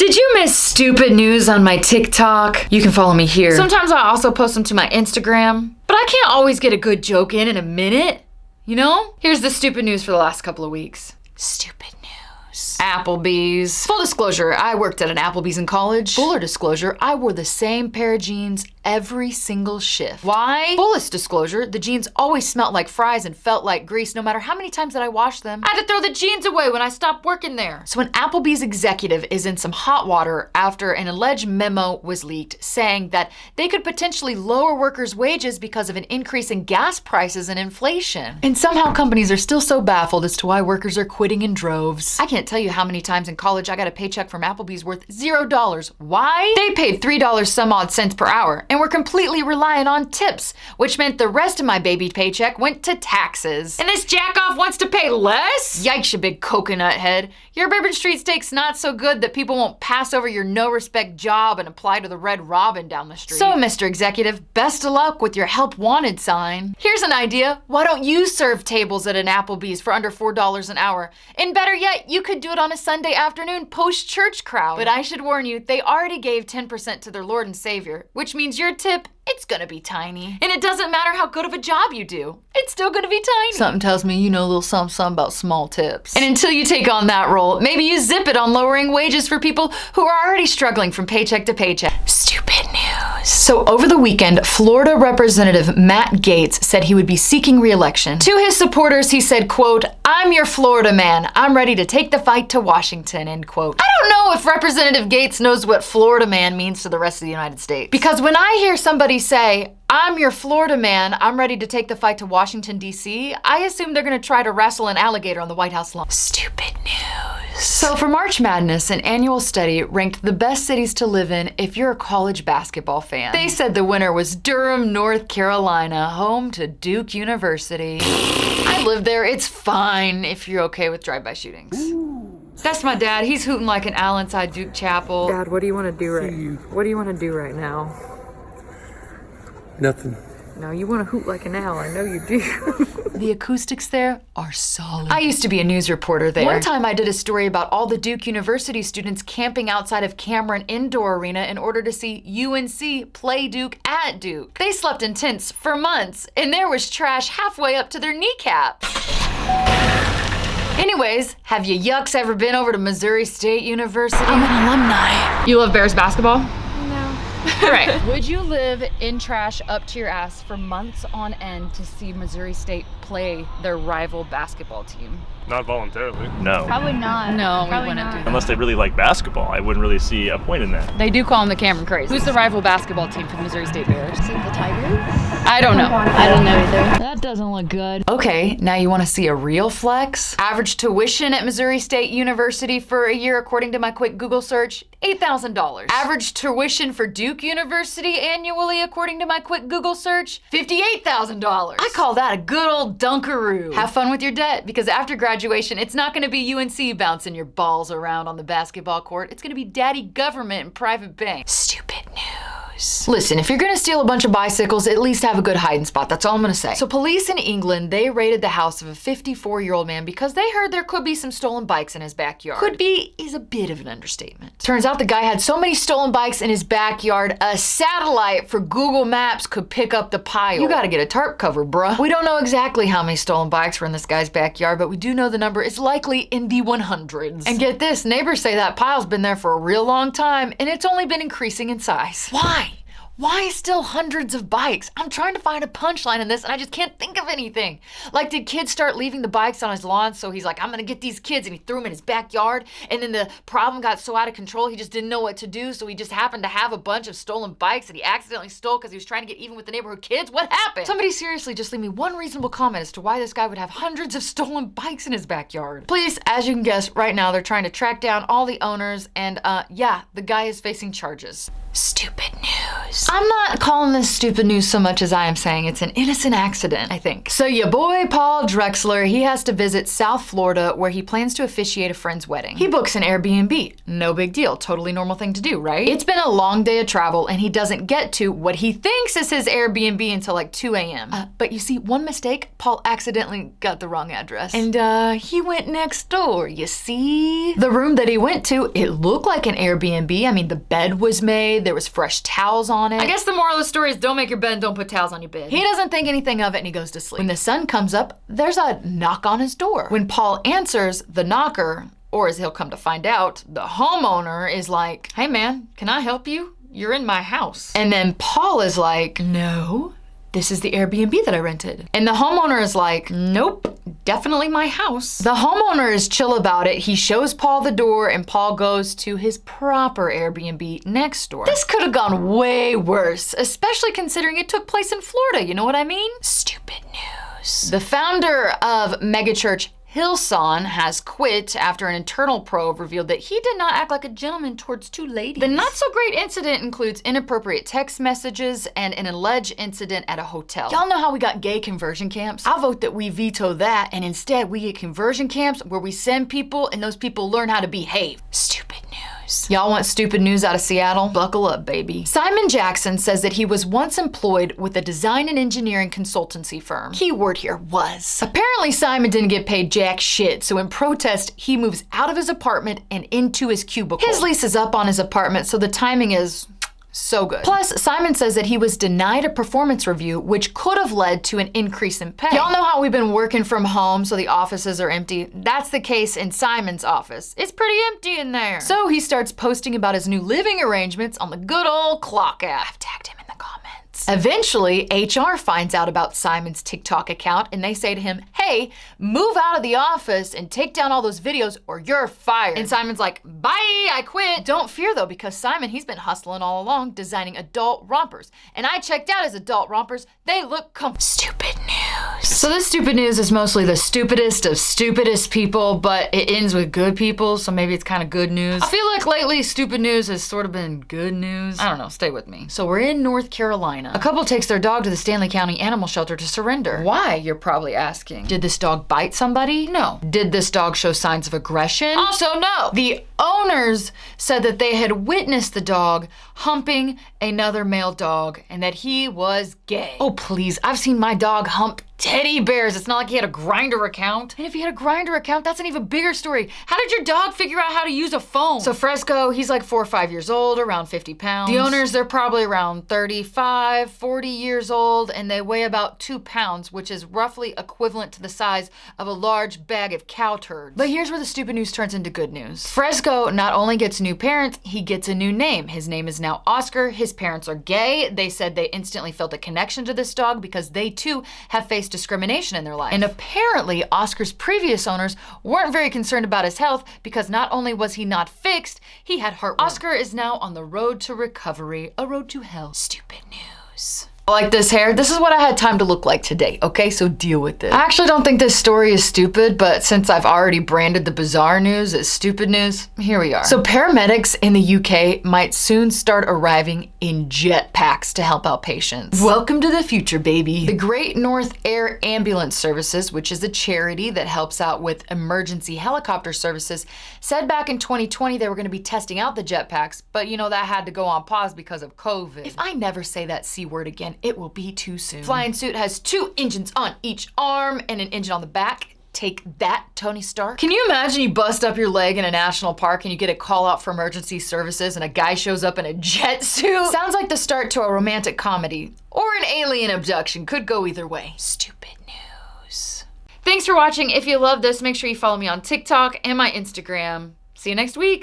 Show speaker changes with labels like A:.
A: Did you miss stupid news on my TikTok? You can follow me here. Sometimes I also post them to my Instagram, but I can't always get a good joke in a minute, you know? Here's the stupid news for the last couple of weeks. Stupid news. Applebee's. Full disclosure, I worked at an Applebee's in college. Fuller disclosure, I wore the same pair of jeans every single shift. Why? Fullest disclosure, the jeans always smelled like fries and felt like grease no matter how many times that I washed them. I had to throw the jeans away when I stopped working there. So an Applebee's executive is in some hot water after an alleged memo was leaked saying that they could potentially lower workers' wages because of an increase in gas prices and inflation. And somehow companies are still so baffled as to why workers are quitting in droves. I can't tell you how many times in college I got a paycheck from Applebee's worth $0. Why? They paid $3 some odd cents per hour and were completely reliant on tips, which meant the rest of my baby paycheck went to taxes. And this jackoff wants to pay less? Yikes, you big coconut head. Your Bourbon Street steak's not so good that people won't pass over your no-respect job and apply to the Red Robin down the street. So, Mr. Executive, best of luck with your help wanted sign. Here's an idea. Why don't you serve tables at an Applebee's for under $4 an hour? And better yet, you could do it on a Sunday afternoon post-church crowd. But I should warn you, they already gave 10% to their Lord and Savior, which means your tip, it's gonna be tiny. And it doesn't matter how good of a job you do, it's still gonna be tiny. Something tells me you know a little something about small tips. And until you take on that role, maybe you zip it on lowering wages for people who are already struggling from paycheck to paycheck. Stupid news. So over the weekend, Florida Representative Matt Gaetz said he would be seeking re-election. To his supporters, he said, quote, "I'm your Florida man. I'm ready to take the fight to Washington," end quote. I don't know if Representative Gaetz knows what Florida man means to the rest of the United States. Because when I hear somebody say, "I'm your Florida man, I'm ready to take the fight to Washington, D.C., I assume they're gonna try to wrestle an alligator on the White House lawn. Stupid news. So for March Madness, an annual study ranked the best cities to live in if you're a college basketball fan. They said the winner was Durham, North Carolina, home to Duke University. I live there, it's fine if you're okay with drive-by shootings. That's my dad, he's hooting like an owl inside Duke Chapel.
B: Dad, what do you want to do right now?
C: Nothing.
B: No, you want to hoot like an owl. I know you do.
A: The acoustics there are solid. I used to be a news reporter there. One time I did a story about all the Duke University students camping outside of Cameron Indoor Arena in order to see UNC play Duke at Duke. They slept in tents for months, and there was trash halfway up to their kneecaps. Anyways, have you yucks ever been over to Missouri State University? I'm an alumni. You love Bears basketball? Right. Would you live in trash up to your ass for months on end to see Missouri State play their rival basketball team?
D: Not voluntarily.
E: No.
F: Probably not.
A: No,
F: Probably
A: we wouldn't
F: not.
A: do that.
E: Unless they really like basketball, I wouldn't really see a point in that.
A: They do call them the Cameron Crazy. Who's the rival basketball team for the Missouri State Bears?
F: Is it the Tigers?
A: I don't know.
F: I don't know either.
A: That doesn't look good. Okay, now you want to see a real flex? Average tuition at Missouri State University for a year, according to my quick Google search, $8,000. Average tuition for Duke University annually, according to my quick Google search, $58,000. I call that a good old dunkaroo. Have fun with your debt, because after graduation, it's not going to be UNC bouncing your balls around on the basketball court. It's going to be daddy government and private bank. Stupid news. Listen, if you're gonna steal a bunch of bicycles, at least have a good hiding spot. That's all I'm gonna say. So police in England, they raided the house of a 54-year-old man because they heard there could be some stolen bikes in his backyard. Could be is a bit of an understatement. Turns out the guy had so many stolen bikes in his backyard, a satellite for Google Maps could pick up the pile. You gotta get a tarp cover, bruh. We don't know exactly how many stolen bikes were in this guy's backyard, but we do know the number is likely in the 100s. And get this, neighbors say that pile's been there for a real long time, and it's only been increasing in size. Why? Why still hundreds of bikes? I'm trying to find a punchline in this and I just can't think of anything. Like, did kids start leaving the bikes on his lawn, so he's like, I'm gonna get these kids, and he threw them in his backyard, and then the problem got so out of control he just didn't know what to do, so he just happened to have a bunch of stolen bikes that he accidentally stole because he was trying to get even with the neighborhood kids? What happened? Somebody seriously just leave me one reasonable comment as to why this guy would have hundreds of stolen bikes in his backyard. Please, as you can guess, right now they're trying to track down all the owners, and yeah, the guy is facing charges. Stupid news. I'm not calling this stupid news so much as I am saying it's an innocent accident, I think. So your boy Paul Drexler, he has to visit South Florida where he plans to officiate a friend's wedding. He books an Airbnb. No big deal. Totally normal thing to do, right? It's been a long day of travel and he doesn't get to what he thinks is his Airbnb until like 2 a.m. But you see, one mistake, Paul accidentally got the wrong address. And he went next door, you see? The room that he went to, it looked like an Airbnb. I mean, the bed was made, there was fresh towels on it. I guess the moral of the story is don't make your bed and don't put towels on your bed. He doesn't think anything of it and he goes to sleep. When the sun comes up, there's a knock on his door. When Paul answers, the knocker, or as he'll come to find out, the homeowner is like, "Hey man, can I help you? You're in my house." And then Paul is like, "No, this is the Airbnb that I rented." And the homeowner is like, "Nope, definitely my house." The homeowner is chill about it. He shows Paul the door and Paul goes to his proper Airbnb next door. This could have gone way worse, especially considering it took place in Florida, you know what I mean? Stupid news. The founder of megachurch Hillsong has quit after an internal probe revealed that he did not act like a gentleman towards two ladies. The not so great incident includes inappropriate text messages and an alleged incident at a hotel. Y'all know how we got gay conversion camps? I vote that we veto that and instead we get conversion camps where we send people and those people learn how to behave. Stupid news. Y'all want stupid news out of Seattle? Buckle up, baby. Simon Jackson says that he was once employed with a design and engineering consultancy firm. Keyword here, was. Apparently Simon didn't get paid jack shit, so in protest, he moves out of his apartment and into his cubicle. His lease is up on his apartment, so the timing is so good. Plus, Simon says that he was denied a performance review, which could have led to an increase in pay. Y'all know how we've been working from home, so the offices are empty. That's the case in Simon's office. It's pretty empty in there. So he starts posting about his new living arrangements on the good old Clock app. I've tagged him in the comments. Eventually, HR finds out about Simon's TikTok account and they say to him, "Hey, move out of the office and take down all those videos or you're fired." And Simon's like, "Bye, I quit." Don't fear though, because Simon, he's been hustling all along designing adult rompers. And I checked out his adult rompers. They look comfortable. Stupid news. So this stupid news is mostly the stupidest of stupidest people, but it ends with good people, so maybe it's kind of good news. I feel like lately stupid news has sort of been good news. I don't know, stay with me. So we're in North Carolina. A couple takes their dog to the Stanley County Animal Shelter to surrender. Why, you're probably asking? Did this dog bite somebody? No. Did this dog show signs of aggression? Also no. The owners said that they had witnessed the dog humping another male dog and that he was gay. Oh please, I've seen my dog hump teddy bears. It's not like he had a Grindr account. And if he had a Grindr account, that's an even bigger story. How did your dog figure out how to use a phone? So Fresco, he's like 4 or 5 years old, around 50 pounds. The owners, they're probably around 35, 40 years old, and they weigh about 2 pounds, which is roughly equivalent to the size of a large bag of cow turds. But here's where the stupid news turns into good news. Fresco not only gets new parents, he gets a new name. His name is now Oscar. His parents are gay. They said they instantly felt a connection to this dog because they too have faced discrimination in their life. And apparently Oscar's previous owners weren't very concerned about his health because not only was he not fixed, he had heartworm. Oscar is now on the road to recovery, a road to hell. Stupid news. Like this hair, this is what I had time to look like today, okay? So deal with it. I actually don't think this story is stupid, but since I've already branded the bizarre news as stupid news, here we are. So paramedics in the UK might soon start arriving in jetpacks to help out patients. Welcome to the future, baby. The Great North Air Ambulance Services, which is a charity that helps out with emergency helicopter services, said back in 2020 they were gonna be testing out the jetpacks, but you know, that had to go on pause because of COVID. If I never say that C word again, it will be too soon. Flying suit has 2 engines on each arm and an engine on the back. Take that, Tony Stark. Can you imagine you bust up your leg in a national park and you get a call out for emergency services and a guy shows up in a jet suit? Sounds like the start to a romantic comedy or an alien abduction. Could go either way. Stupid news. Thanks for watching. If you love this, make sure you follow me on TikTok and my Instagram. See you next week.